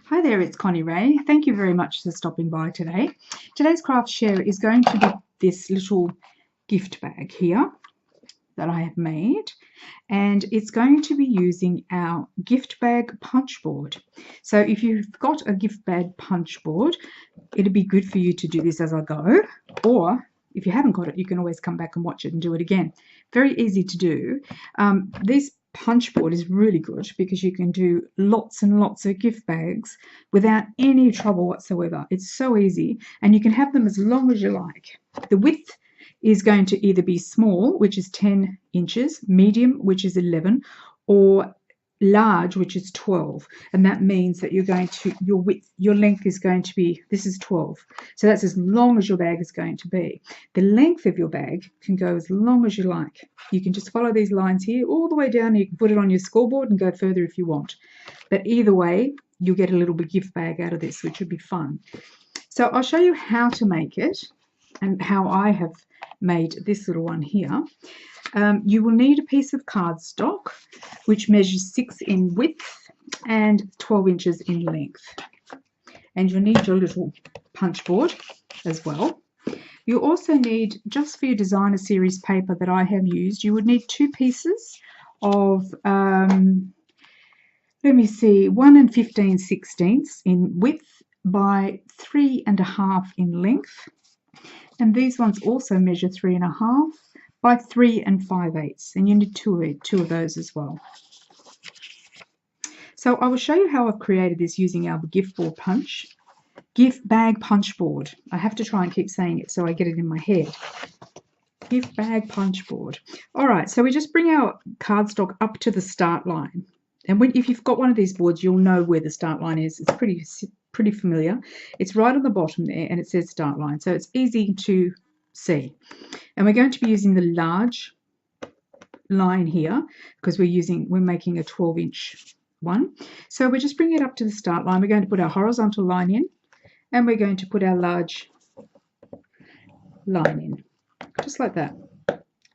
Hi there, it's Connie-Rae. Thank you very much for stopping by today. Today's craft share is going to be this little gift bag here that I have made, and it's going to be using our gift bag punch board. So if you've got a gift bag punch board, it'd be good for you to do this as I go, or if you haven't got it, you can always come back and watch it and do it again. Very easy to do. This punch board is really good because you can do lots and lots of gift bags without any trouble whatsoever. It's so easy, and you can have them as long as you like. The width is going to either be small, which is 10 inches, medium, which is 11, or large, which is 12, and that means that your length is going to be, this is 12, so that's as long as your bag is going to be. The length of your bag can go as long as you like. You can just follow these lines here all the way down, and you can put it on your scoreboard and go further if you want, but either way you'll get a little bit gift bag out of this, which would be fun. So I'll show you how to make it and how I have made this little one here. You will need a piece of cardstock which measures 6 in width and 12 inches in length, and you'll need your little punch board as well. You also need, just for your designer series paper that I have used, you would need 2 pieces of let me see, 1 15/16 in width by 3.5 in length, and these ones also measure 3.5 by 3 5/8, and you need two of those as well. So I will show you how I've created this using our gift bag punch board. I have to try and keep saying it so I get it in my head. Gift bag punch board. All right, so we just bring our cardstock up to the start line, and if you've got one of these boards, you'll know where the start line is. It's pretty familiar. It's right on the bottom there, and it says start line, so it's easy to see. And we're going to be using the large line here because we're making a 12-inch one. So we're just bringing it up to the start line. We're going to put our horizontal line in, and we're going to put our large line in, just like that.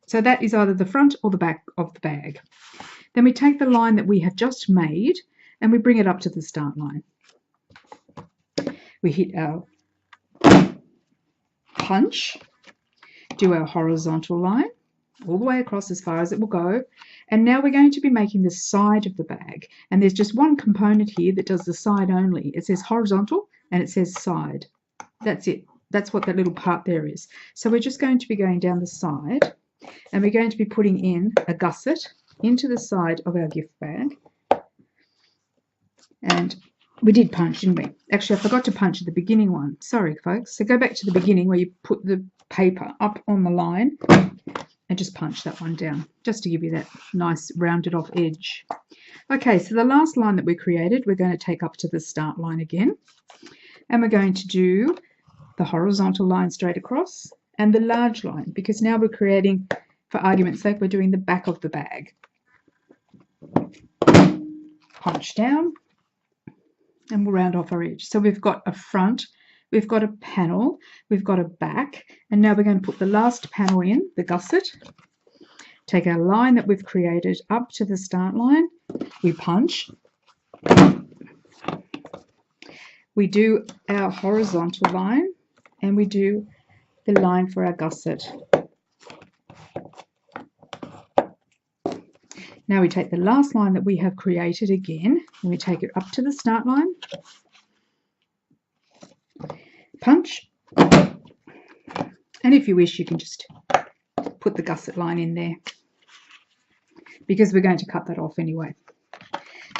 So that is either the front or the back of the bag. Then we take the line that we have just made and we bring it up to the start line. We hit our punch, do our horizontal line all the way across as far as it will go, and now we're going to be making the side of the bag, and there's just one component here that does the side only. It says horizontal and it says side. That's it. That's what that little part there is. So we're just going to be going down the side, and we're going to be putting in a gusset into the side of our gift bag. And we did punch, didn't we? Actually, I forgot to punch at the beginning one. Sorry, folks. So go back to the beginning where you put the paper up on the line and just punch that one down, just to give you that nice rounded off edge. Okay, so the last line that we created, we're going to take up to the start line again, and we're going to do the horizontal line straight across and the large line, because now we're creating, for argument's sake, we're doing the back of the bag. Punch down, and we'll round off our edge. So we've got a front, we've got a panel, we've got a back, and now we're going to put the last panel in, the gusset. Take our line that we've created up to the start line, we punch, we do our horizontal line, and we do the line for our gusset. Now we take the last line that we have created again, and we take it up to the start line, punch, and if you wish you can just put the gusset line in there, because we're going to cut that off anyway.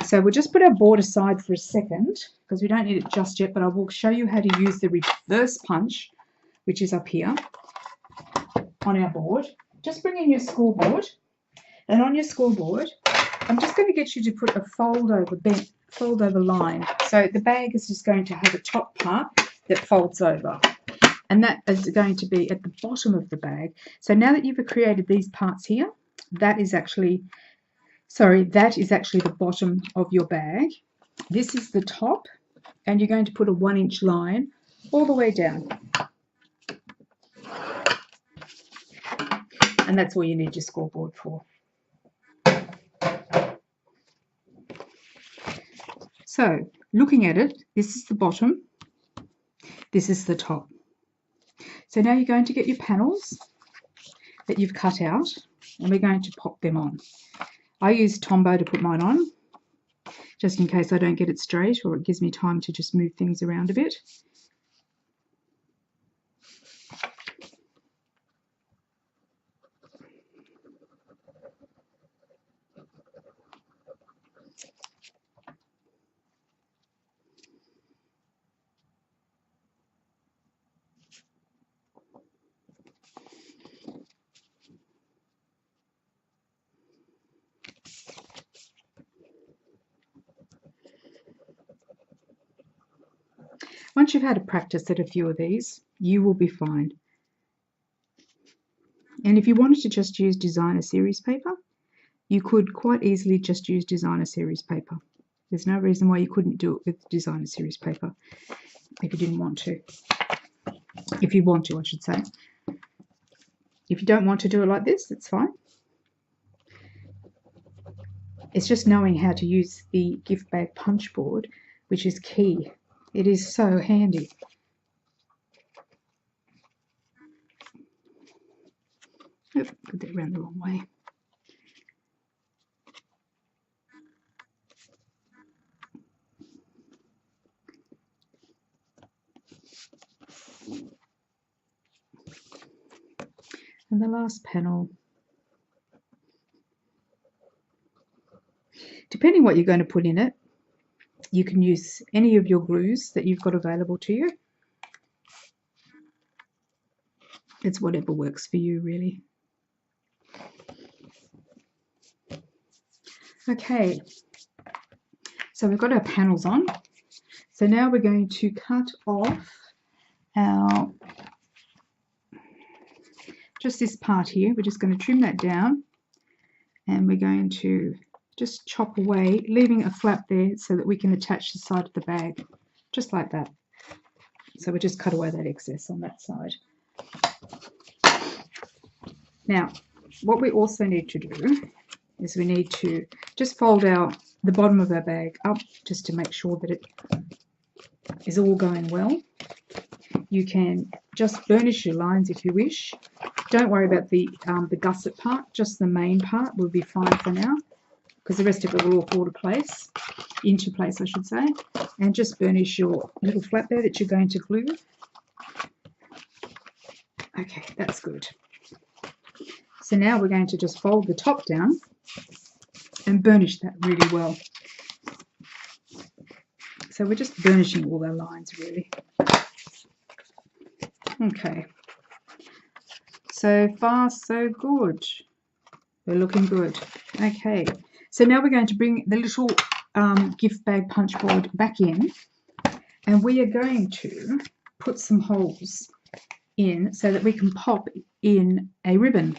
So we'll just put our board aside for a second because we don't need it just yet, but I will show you how to use the reverse punch, which is up here on our board. Just bring in your scoreboard, and on your scoreboard I'm just going to get you to put a fold over line. So the bag is just going to have a top part that folds over, and that is going to be at the bottom of the bag. So now that you've created these parts here, that is actually the bottom of your bag. This is the top, and you're going to put a 1-inch line all the way down, and that's all you need your scoreboard for. So looking at it, this is the bottom, this is the top. So now you're going to get your panels that you've cut out, and we're going to pop them on. I use Tombow to put mine on, just in case I don't get it straight, or it gives me time to just move things around a bit. Once you've had a practice at a few of these, you will be fine. And if you wanted to just use designer series paper, you could quite easily just use designer series paper. There's no reason why you couldn't do it with designer series paper if you didn't want to. If you want to, I should say. If you don't want to do it like this, that's fine. It's just knowing how to use the gift bag punch board, which is key. It is so handy. Oh, put that around the wrong way. And the last panel. Depending what you're going to put in it, you can use any of your glues that you've got available to you. It's whatever works for you, really. Okay, so we've got our panels on. So now we're going to cut off our, just this part here. We're just going to trim that down, and we're going to just chop away, leaving a flap there so that we can attach the side of the bag, just like that. So we just cut away that excess on that side. Now, what we also need to do is we need to just fold the bottom of our bag up, just to make sure that it is all going well. You can just burnish your lines if you wish. Don't worry about the gusset part, just the main part will be fine for now, because the rest of it will all fall into place, I should say. And just burnish your little flap there that you're going to glue. Okay, that's good. So now we're going to just fold the top down and burnish that really well. So we're just burnishing all our lines, really. Okay. So far, so good. We're looking good. Okay. So now we're going to bring the little gift bag punch board back in, and we are going to put some holes in so that we can pop in a ribbon.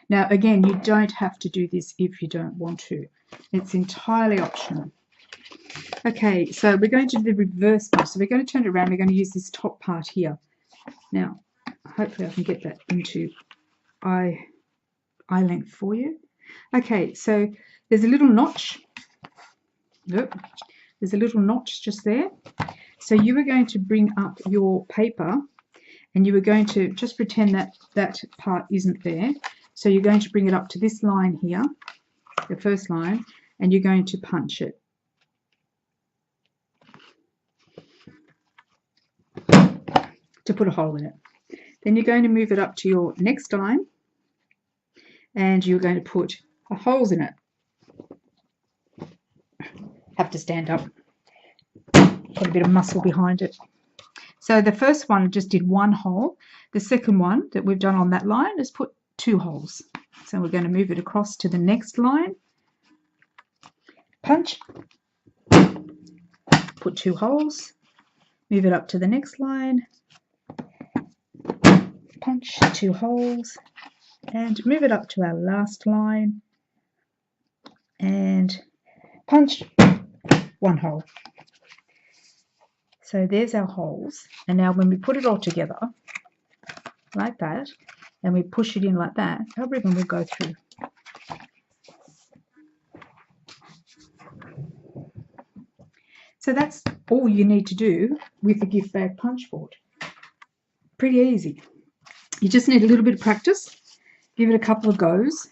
Now, again, you don't have to do this if you don't want to. It's entirely optional. Okay, so we're going to do the reverse part. So we're going to turn it around. We're going to use this top part here. Now, hopefully I can get that into eye length for you. Okay, so there's a little notch. Look, there's a little notch just there. So you are going to bring up your paper, and you are going to just pretend that that part isn't there. So you're going to bring it up to this line here, the first line, and you're going to punch it. To put a hole in it. Then you're going to move it up to your next line, and you're going to put holes in it. Have to stand up. Got a bit of muscle behind it. So the first one just did one hole. The second one that we've done on that line is put 2 holes. So we're going to move it across to the next line. Punch. Put 2 holes. Move it up to the next line. Punch 2 holes. And move it up to our last line. And punch 1 hole. So there's our holes. And now when we put it all together, like that, and we push it in like that, our ribbon will go through. So that's all you need to do with the gift bag punch board. Pretty easy. You just need a little bit of practice. Give it a couple of goes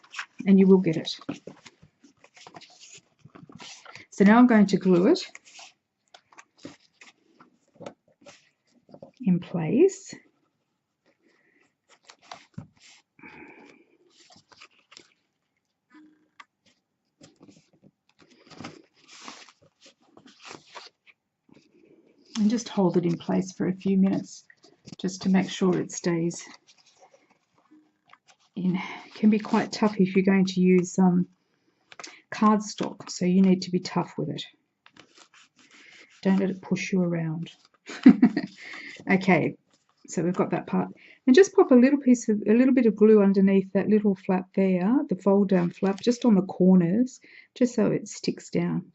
and you will get it. So now I'm going to glue it in place. And just hold it in place for a few minutes just to make sure it stays in. It can be quite tough if you're going to use cardstock, so you need to be tough with it. Don't let it push you around. Okay, so we've got that part. And just pop a little bit of glue underneath that little flap there, the fold down flap, just on the corners, just so it sticks down.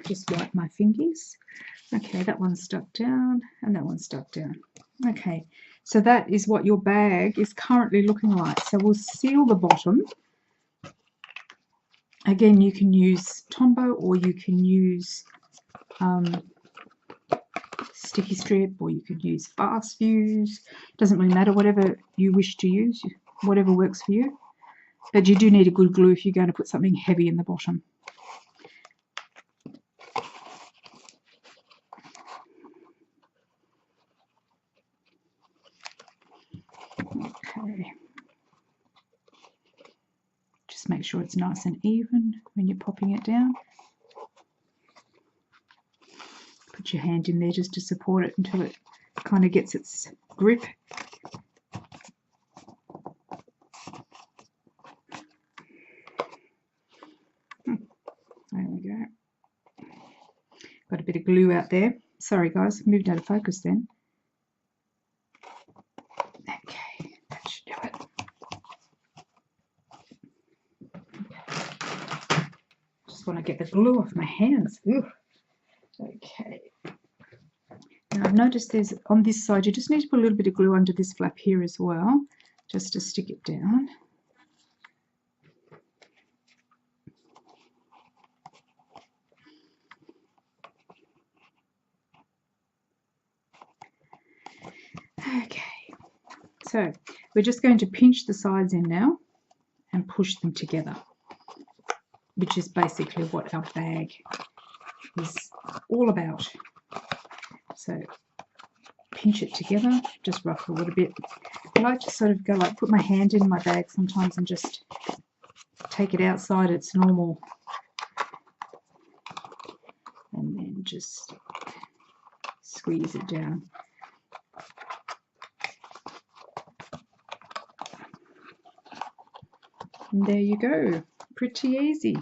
Just wipe my fingers. Okay, that one's stuck down and that one's stuck down. Okay, so that is what your bag is currently looking like. So we'll seal the bottom. Again, you can use Tombow or you can use sticky strip, or you could use fast fuse. Doesn't really matter, whatever you wish to use, whatever works for you. But you do need a good glue if you're going to put something heavy in the bottom. Okay. Just make sure it's nice and even when you're popping it down. Put your hand in there just to support it until it kind of gets its grip. There we go. Got a bit of glue out there. Sorry guys, moved out of focus then. Okay, that should do it. Just want to get the glue off my hands. Ugh. Okay. Now I've noticed there's, on this side, you just need to put a little bit of glue under this flap here as well, just to stick it down. Okay, so we're just going to pinch the sides in now and push them together, which is basically what our bag is all about. So pinch it together, just ruffle a little bit. I like to sort of go like, put my hand in my bag sometimes and just take it outside its normal, and then just squeeze it down. And there you go, pretty easy.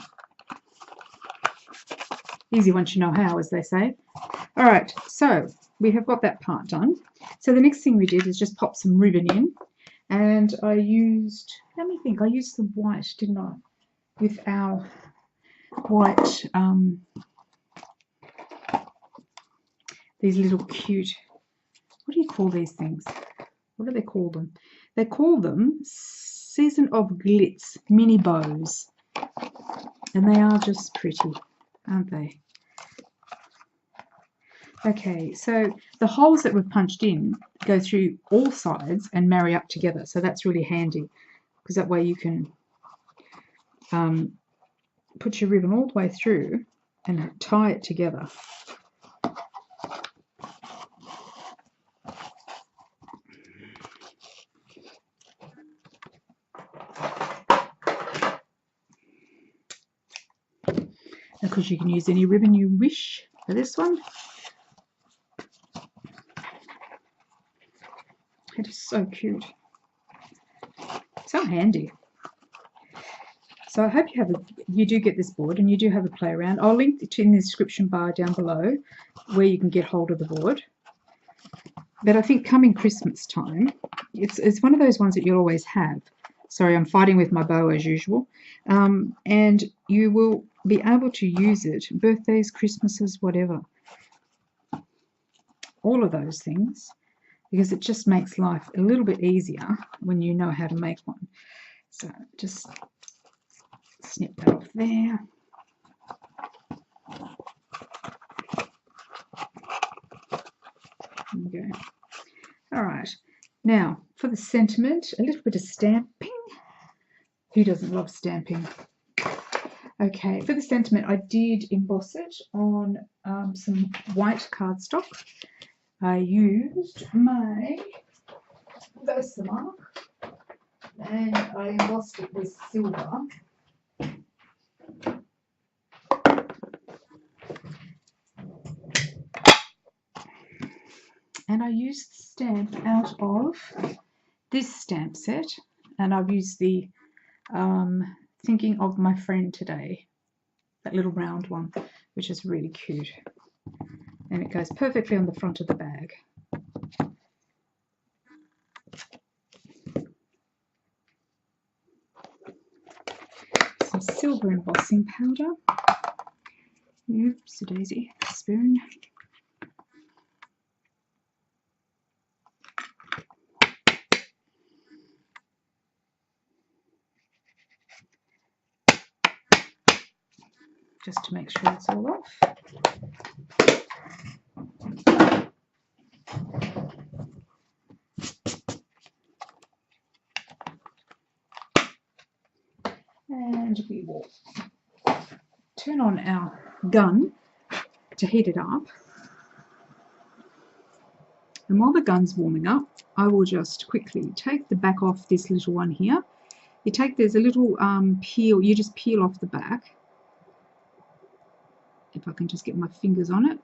Easy once you know how, as they say. All right, so we have got that part done. So the next thing we did is just pop some ribbon in, and I used, let me think, I used the white, didn't I? With our white, these little cute, what do you call these things? What do they call them? They call them Season of Glitz mini bows, and they are just pretty, aren't they? Okay, so the holes that we've punched in go through all sides and marry up together, so that's really handy, because that way you can put your ribbon all the way through and tie it together. Because you can use any ribbon you wish for this one. It is so cute, so handy. So I hope you do get this board and you do have a play around. I'll link it in the description bar down below where you can get hold of the board. But I think coming Christmas time, it's one of those ones that you'll always have. Sorry, I'm fighting with my bow as usual. And you will be able to use it birthdays, Christmases, whatever. all of those things, because it just makes life a little bit easier when you know how to make one. So just snip that off there. There we go. All right, now for the sentiment, a little bit of stamping. Who doesn't love stamping? Okay, for the sentiment, I did emboss it on some white cardstock. I used my Versamark and I embossed it with silver. And I used the stamp out of this stamp set, and I've used the Thinking of My Friend Today, that little round one, which is really cute. And it goes perfectly on the front of the bag. Some silver embossing powder. Oops, a daisy spoon. Just to make sure it's all off. And we will turn on our gun to heat it up. And while the gun's warming up, I will just quickly take the back off this little one here. There's a little peel, you just peel off the back. If I can just get my fingers on it.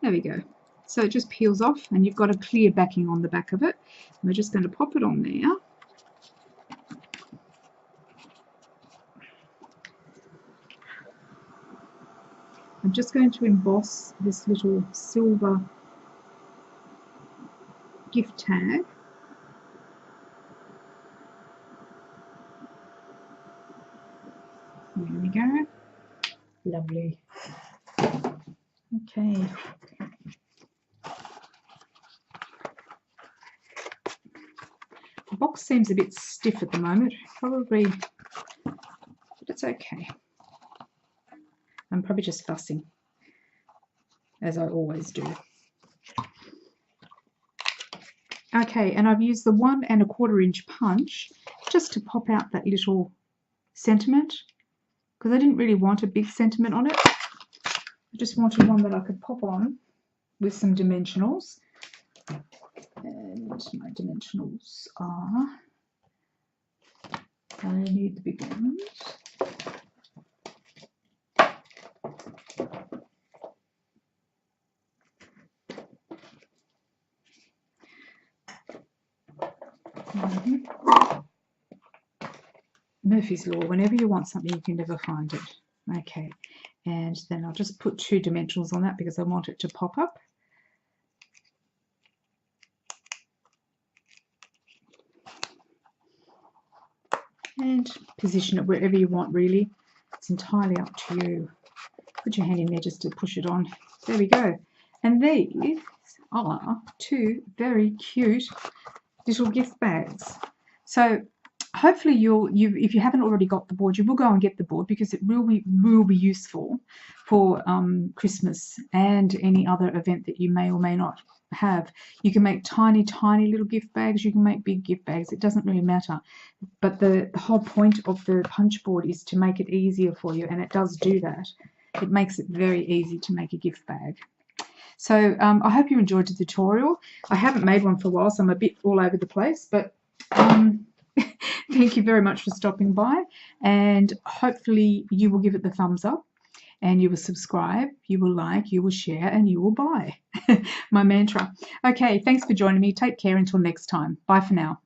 There we go. So it just peels off and you've got a clear backing on the back of it. And we're just going to pop it on there. I'm just going to emboss this little silver gift tag. There we go. Lovely. Okay. The box seems a bit stiff at the moment, probably, but it's okay. I'm probably just fussing, as I always do. Okay, and I've used the 1 1/4 inch punch just to pop out that little sentiment, because I didn't really want a big sentiment on it. I just wanted one that I could pop on with some dimensionals. And my dimensionals are, I need the big ones. Murphy's Law, whenever you want something you can never find it. Okay, and then I'll just put 2 dimensionals on that because I want it to pop up. And position it wherever you want, really. It's entirely up to you. Put your hand in there just to push it on. There we go. And these are 2 very cute little gift bags. So hopefully if you haven't already got the board, you will go and get the board, because it will be useful for Christmas and any other event that you may or may not have. You can make tiny little gift bags, you can make big gift bags, it doesn't really matter. But the whole point of the punch board is to make it easier for you, and it does do that. It makes it very easy to make a gift bag. So I hope you enjoyed the tutorial. I haven't made one for a while, so I'm a bit all over the place, but thank you very much for stopping by, and hopefully you will give it the thumbs up, and you will subscribe, you will like, you will share, and you will buy. My mantra. Okay, thanks for joining me. Take care until next time. Bye for now.